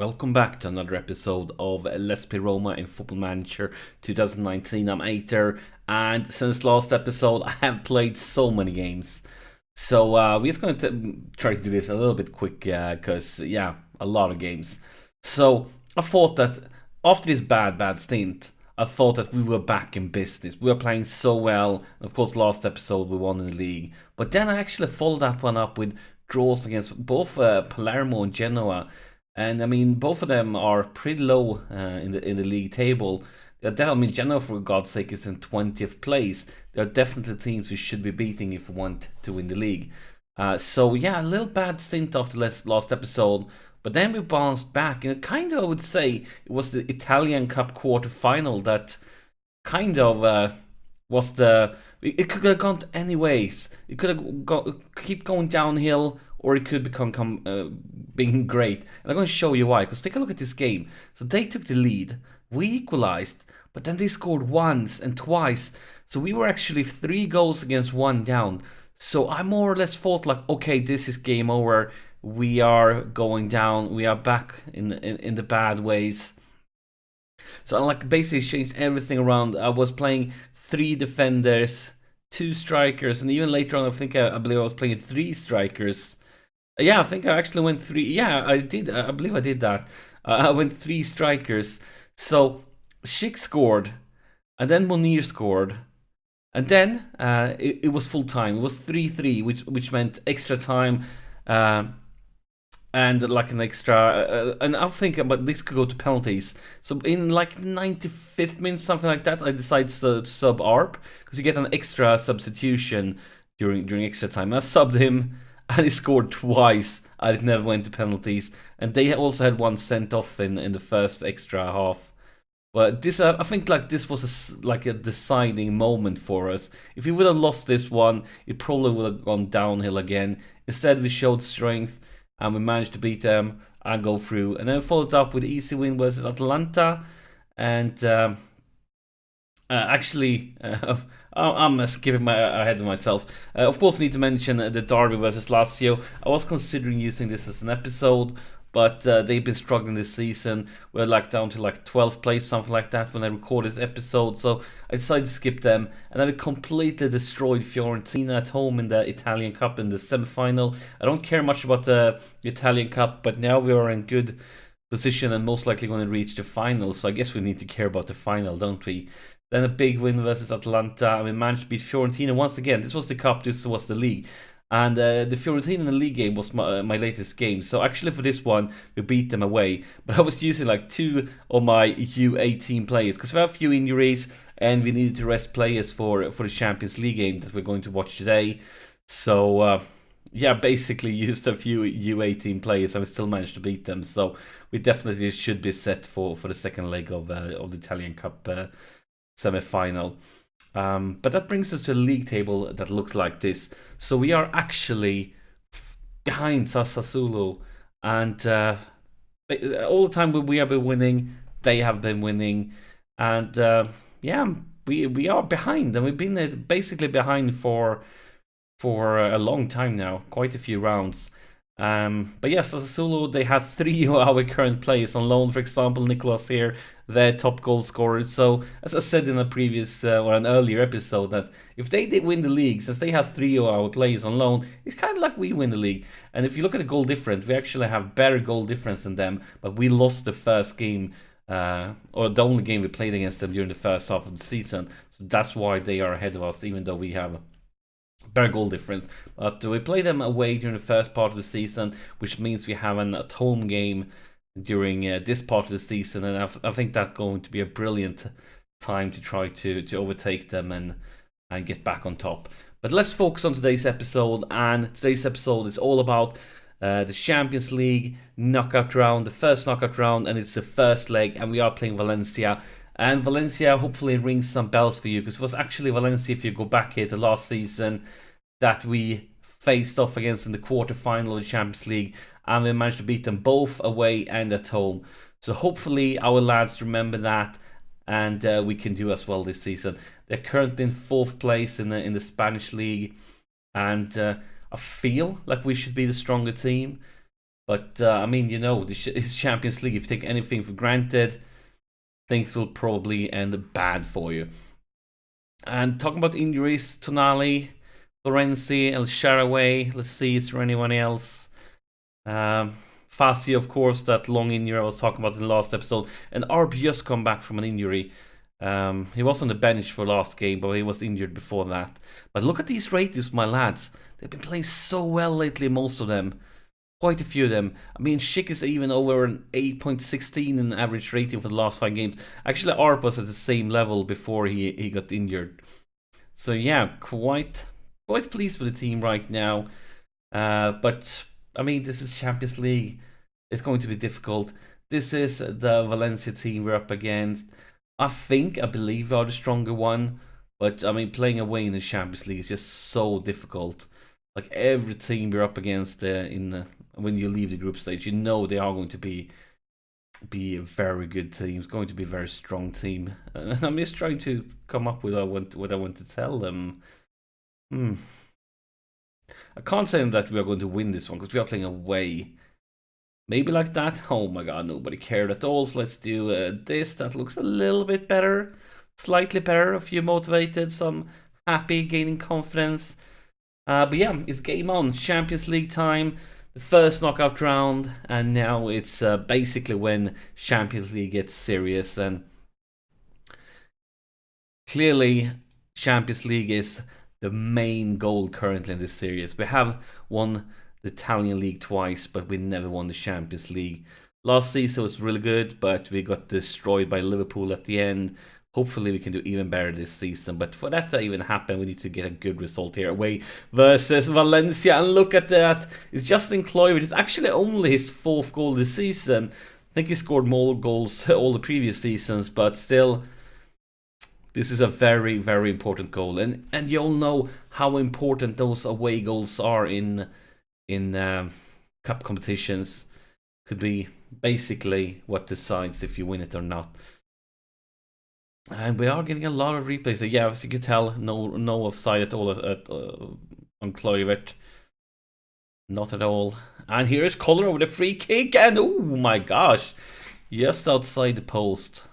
Welcome back to another episode of Let's Play Roma in Football Manager 2019. I'm Ater, and since last episode I have played so many games. So we're just going to try to do this a little bit quick, because yeah, a lot of games. So I thought that after this bad stint, I thought that we were back in business. We were playing so well. Of course, last episode we won in the league. But then I actually followed that one up with draws against both Palermo and Genoa. And I mean, both of them are pretty low in the league table. I mean, Genoa, for God's sake, is in 20th place. They're definitely teams we should be beating if we want to win the league. So yeah, a little bad stint after last episode, but then we bounced back. And kind of, I would say, it was the Italian Cup quarter-final that kind of was the... It could have gone any ways. It could have keep going downhill, or it could become being great. And I'm going to show you why, because take a look at this game. So they took the lead, we equalized, but then they scored once and twice. So we were actually 3 goals against 1 down. So I more or less thought like, okay, this is game over. We are going down. We are back in the bad ways. So I like basically changed everything around. I was playing 3 defenders, 2 strikers, and even later on I believe I was playing 3 strikers. Yeah, I think I actually went 3. Yeah, I did. I believe I did that. I went 3 strikers. So Schick scored, and then Monir scored, and then it was full time. It was 3-3, which meant extra time, and like an extra. And I'm thinking, but this could go to penalties. So in like 95th minute, something like that, I decided to sub ARP because you get an extra substitution during extra time. I subbed him, and he scored twice, and it never went to penalties. And they also had 1 sent off in the first extra half. But this, I think, like this was like a deciding moment for us. If we would have lost this one, it probably would have gone downhill again. Instead, we showed strength, and we managed to beat them and go through. And then followed up with easy win versus Atalanta, and actually, I'm skipping ahead of myself. Of course, we need to mention the Derby versus Lazio. I was considering using this as an episode, but they've been struggling this season. We're like down to like 12th place, something like that, when I recorded this episode. So I decided to skip them, and then we completely destroyed Fiorentina at home in the Italian Cup in the semi-final. I don't care much about the Italian Cup, but now we are in good position and most likely going to reach the final. So I guess we need to care about the final, don't we? Then a big win versus Atalanta, and we managed to beat Fiorentina once again. This was the cup, this was the league. And the Fiorentina in the league game was my latest game. So actually for this one, we beat them away. But I was using like 2 of my U18 players, because we have a few injuries, and we needed to rest players for the Champions League game that we're going to watch today. So yeah, basically used a few U18 players, and we still managed to beat them. So we definitely should be set for the second leg of the Italian Cup semi-final. But that brings us to a league table that looks like this. So we are actually behind Sassuolo, and all the time we have been winning, they have been winning, and yeah, we are behind, and we've been basically behind for a long time now, quite a few rounds. But yes, Sassuolo, they have 3 of our current players on loan. For example, Nicolas here, their top goal scorer. So, as I said in a previous or an earlier episode, that if they did win the league, since they have 3 of our players on loan, it's kind of like we win the league. And if you look at the goal difference, we actually have better goal difference than them, but we lost the first game, or the only game we played against them during the first half of the season. So that's why they are ahead of us, even though we have better goal difference. But we play them away during the first part of the season, which means we have an at-home game during this part of the season, and I think that's going to be a brilliant time to try to overtake them and get back on top. But let's focus on today's episode, and today's episode is all about the Champions League knockout round, the first knockout round, and it's the first leg, and we are playing Valencia. And Valencia hopefully rings some bells for you, because it was actually Valencia, if you go back here to last season, that we faced off against in the quarter-final of the Champions League, and we managed to beat them both away and at home. So hopefully our lads remember that, and we can do as well this season. They're currently in 4th place in the Spanish league, and I feel like we should be the stronger team. But I mean, you know, it's Champions League. If you take anything for granted, things will probably end bad for you. And talking about injuries, Tonali, Florenzi, El Shaarawy. Let's see, is there anyone else? Fassi, of course, that long injury I was talking about in the last episode. And Arb just come back from an injury. He was on the bench for last game, but he was injured before that. But look at these ratings, my lads. They've been playing so well lately, most of them. Quite a few of them. I mean, Schick is even over an 8.16 in average rating for the last 5 games. Actually, Arp was at the same level before he got injured. So yeah, quite pleased with the team right now. But I mean, this is Champions League. It's going to be difficult. This is the Valencia team we're up against. I believe we are the stronger one. But I mean, playing away in the Champions League is just so difficult. Like every team we're up against when you leave the group stage, you know they are going to be a very good team. It's going to be a very strong team. And I'm just trying to come up with what I want to tell them. I can't say that we are going to win this one because we are playing away. Maybe like that. Oh my god, nobody cared at all. So let's do this. That looks a little bit better. Slightly better. A few motivated. Some happy, gaining confidence. But yeah, it's game on. Champions League time. The first knockout round. And now it's basically when Champions League gets serious. And clearly, Champions League is the main goal currently in this series. We have won the Italian League twice, but we never won the Champions League. Last season was really good, but we got destroyed by Liverpool at the end. Hopefully we can do even better this season, but for that to even happen, we need to get a good result here away versus Valencia. And look at that, it's Justin Kluivert. It's actually only his 4th goal this season. I think he scored more goals all the previous seasons, but still, this is a very, very important goal. And you all know how important those away goals are in cup competitions. Could be basically what decides if you win it or not. And we are getting a lot of replays. So yeah, as you can tell, no offside at all on Kluivert. Not at all. And here's Collar over the free kick, and oh my gosh, just outside the post.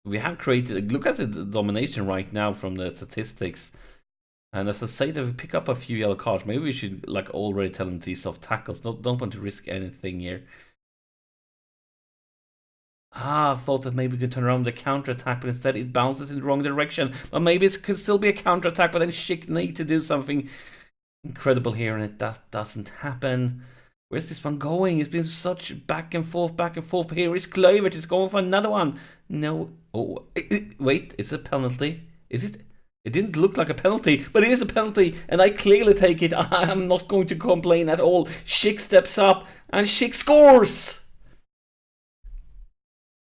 We have created. Look at the domination right now from the statistics. And as I say that we pick up a few yellow cards, maybe we should like already tell them to use soft tackles. Don't want to risk anything here. I thought that maybe we could turn around the counter-attack, but instead it bounces in the wrong direction. But maybe it could still be a counter-attack, but then Schick need to do something incredible here, and that doesn't happen. Where's this one going? It's been such back and forth. Here is Kluivert. It's going for another one. No. Oh, wait. It's a penalty. Is it? It didn't look like a penalty, but it is a penalty, and I clearly take it. I am not going to complain at all. Schick steps up, and Schick scores!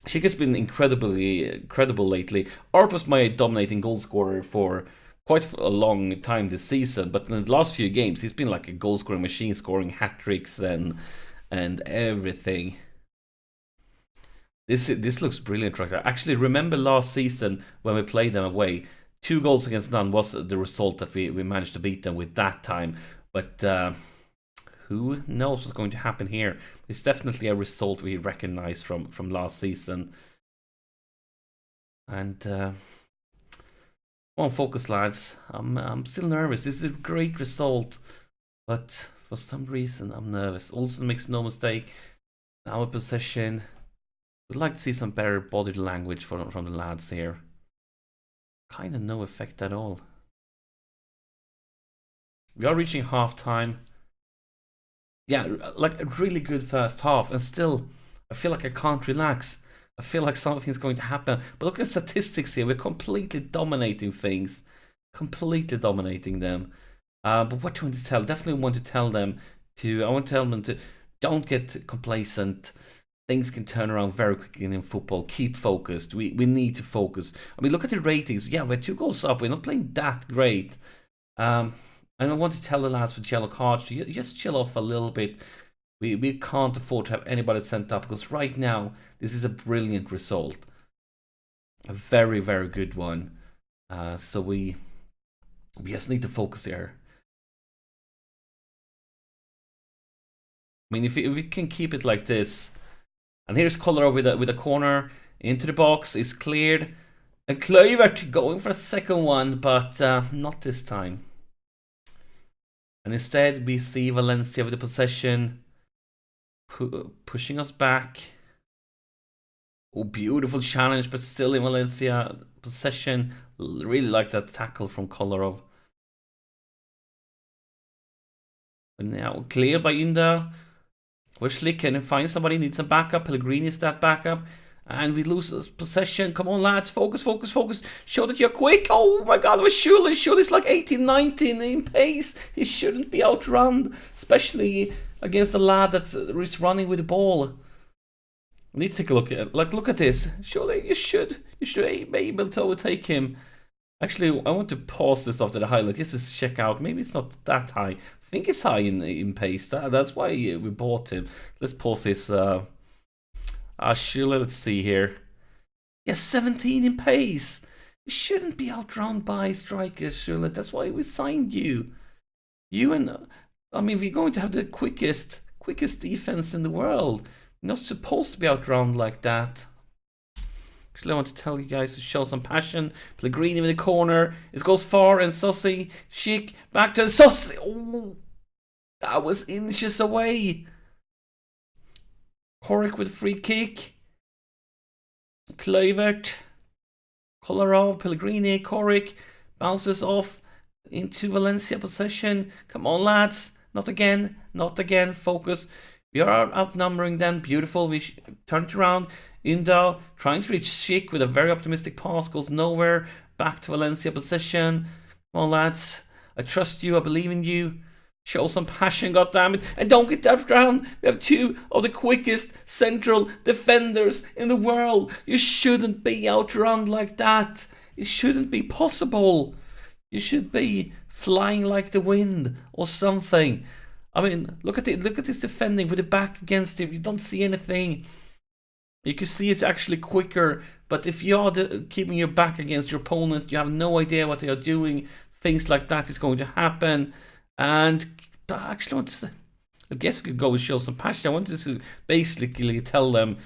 Schick has been incredible lately. Arp was my dominating goal scorer for quite a long time this season, but in the last few games he's been like a goal scoring machine, scoring hat tricks and everything. This looks brilliant right now. Actually, remember last season when we played them away, 2 goals against none was the result that we managed to beat them with that time. But who knows what's going to happen here? It's definitely a result we recognize from last season. And on focus, lads. I'm still nervous. This is a great result, but for some reason I'm nervous. Olsen makes no mistake. Our possession. Would like to see some better body language from the lads here. Kind of no effect at all. We are reaching half time. Yeah, like a really good first half, and still I feel like I can't relax. I feel like something's going to happen. But look at statistics here. We're completely dominating things. Completely dominating them. But what do you want to tell? Definitely want to tell them to... I want to tell them to don't get complacent. Things can turn around very quickly in football. Keep focused. We need to focus. I mean, look at the ratings. Yeah, we're 2 goals up. We're not playing that great. And I want to tell the lads with yellow cards to just chill off a little bit. We can't afford to have anybody sent up, because right now this is a brilliant result. A very, very good one. So we just need to focus there. mean, if we can keep it like this, and here's Kolarov with a corner into the box, is cleared, and Kluivert going for a second one, but not this time. And instead, we see Valencia with the possession, pushing us back. Oh, beautiful challenge, but still in Valencia possession. Really like that tackle from Kolarov. And now cleared by Inda. Where Schlick can find somebody, needs some backup. Pellegrini is that backup. And we lose possession. Come on, lads. Focus, focus, focus. Show that you're quick. Oh my god, it was Schürrle. Schürrle's like 18, 19 in pace. He shouldn't be outrun. Especially against a lad that is running with the ball. Let's take a look at look at this. Surely you should be able to overtake him. Actually, I want to pause this after the highlight. Just to check out. Maybe it's not that high. I think it's high in pace. That's why we bought him. Let's pause this. Surely, let's see here. Yeah, 17 in pace. You shouldn't be outrun by strikers, surely. That's why we signed you. You and I mean, we're going to have the quickest defense in the world. You're not supposed to be outrun like that. Actually, I want to tell you guys to show some passion. Pellegrini in the corner. It goes far, and Sussi. Schick back to Sussi. Oh, that was inches away. Korik with free kick. Kluivert. Kolarov, Pellegrini, Korik. Bounces off into Valencia possession. Come on, lads. Not again. Not again. Focus. We are outnumbering them. Beautiful. We turned around. Indal trying to reach Schick with a very optimistic pass. Goes nowhere. Back to Valencia possession. Come on, lads. I trust you. I believe in you. Show some passion, goddammit. And don't get that down. We have two of the quickest central defenders in the world. You shouldn't be outrun like that. It shouldn't be possible. You should be flying like the wind or something. I mean, look at this defending with the back against him. You don't see anything. You can see it's actually quicker, but if you are keeping your back against your opponent, you have no idea what they are doing. Things like that is going to happen. And actually, I guess we could go and show some passion. I wanted to basically tell them,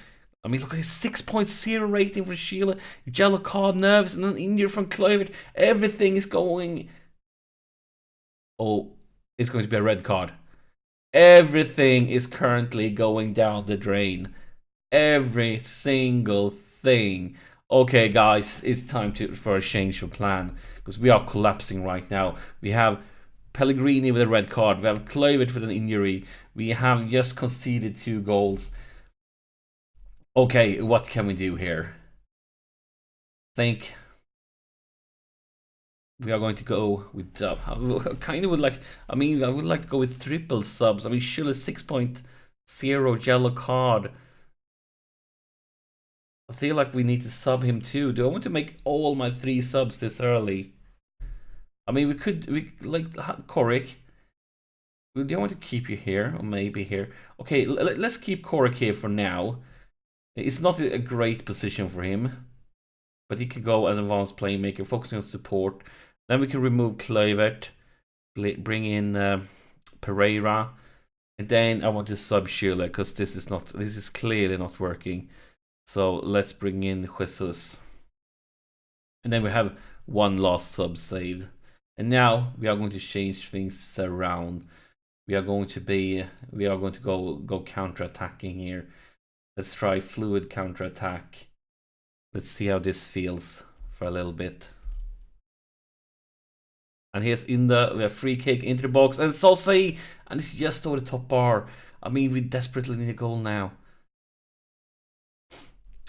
I mean, look at his 6.0 rating for Sheila. Yellow card, nerves, and an injury from Kluivert. Everything is going. Oh, it's going to be a red card. Everything is currently going down the drain. Every single thing. Okay, guys, it's time for a change of plan because we are collapsing right now. We have Pellegrini with a red card. We have Kluivert with an injury. We have just conceded 2 goals. Okay, what can we do here? I think we are going to go with I kind of would like. I mean, I would like to go with triple subs. I mean, Schürrle 6.0 yellow card. I feel like we need to sub him too. Do I want to make all my 3 subs this early? I mean, we like Korik. Do I want to keep you here or maybe here? Okay, let's keep Korik here for now. It's not a great position for him, but he could go an advanced playmaker, focusing on support. Then we can remove Kluivert, bring in Pereira, and then I want to sub Schürrle because this is clearly not working. So let's bring in Jesus, and then we have 1 last sub saved. And now we are going to change things around. We are going to go counter-attacking here. Let's try fluid counter-attack. Let's see how this feels for a little bit. And here's Inda. We have free kick into the box. And Sossi! And it's just over the top bar. I mean, we desperately need a goal now.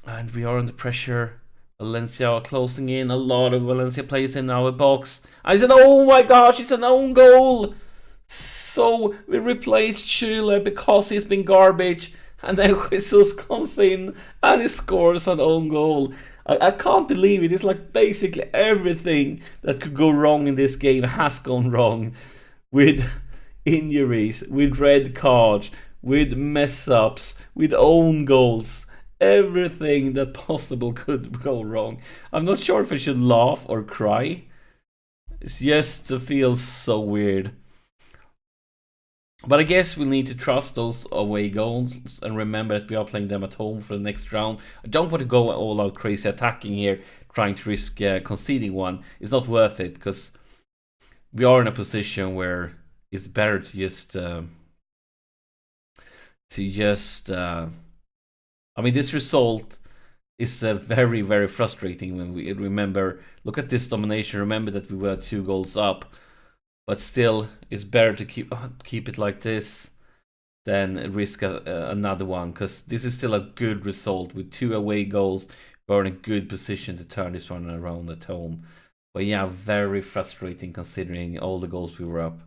And we are under pressure. Valencia are closing in. A lot of Valencia players in our box. I said, oh my gosh, it's an own goal! So we replaced Schürrle because he's been garbage. And then Jesus comes in and he scores an own goal. I can't believe it. It's like basically everything that could go wrong in this game has gone wrong. With injuries, with red cards, with mess ups, with own goals. Everything that possible could go wrong. I'm not sure if I should laugh or cry. It's just to feel so weird. But I guess we'll need to trust those away goals and remember that we are playing them at home for the next round. I don't want to go all out crazy attacking here, trying to risk conceding one. It's not worth it because we are in a position where it's better to just I mean, this result is very, very frustrating when we remember. Look at this domination. Remember that we were 2 goals up, but still, it's better to keep it like this than risk another one, because this is still a good result with 2 away goals. We're in a good position to turn this one around at home. But yeah, very frustrating considering all the goals we were up.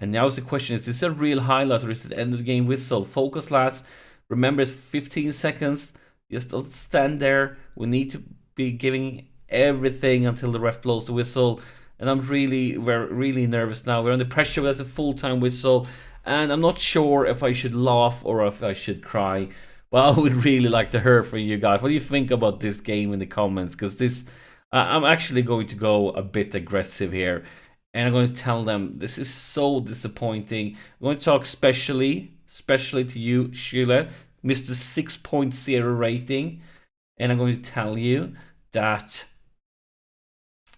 And now the question is this a real highlight or is it end of the game whistle? Focus, lads. Remember, it's 15 seconds. Just don't stand there. We need to be giving everything until the ref blows the whistle. And I'm really nervous now. We're under pressure. There's a full-time whistle. And I'm not sure if I should laugh or if I should cry. Well, I would really like to hear from you guys. What do you think about this game in the comments? Because this, I'm actually going to go a bit aggressive here. And I'm going to tell them this is so disappointing. I'm going to talk especially to you, Sheila, Mr. 6.0 rating. And I'm going to tell you that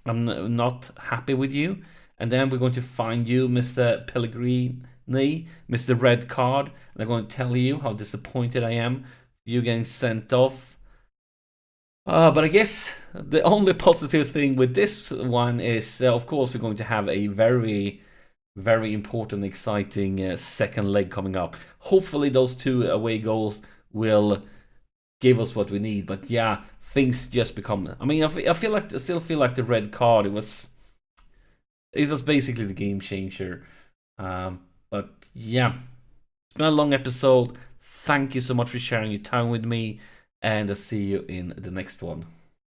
I'm not happy with you. And then we're going to find you, Mr. Pellegrini, Mr. Red Card. And I'm going to tell you how disappointed I am you getting sent off. But I guess the only positive thing with this one is, of course, we're going to have a very, very important, exciting second leg coming up. Hopefully those 2 away goals will give us what we need. But yeah, things just become... I mean, I still feel like the red card, it was basically the game changer. But yeah, it's been a long episode. Thank you so much for sharing your time with me. And I'll see you in the next one.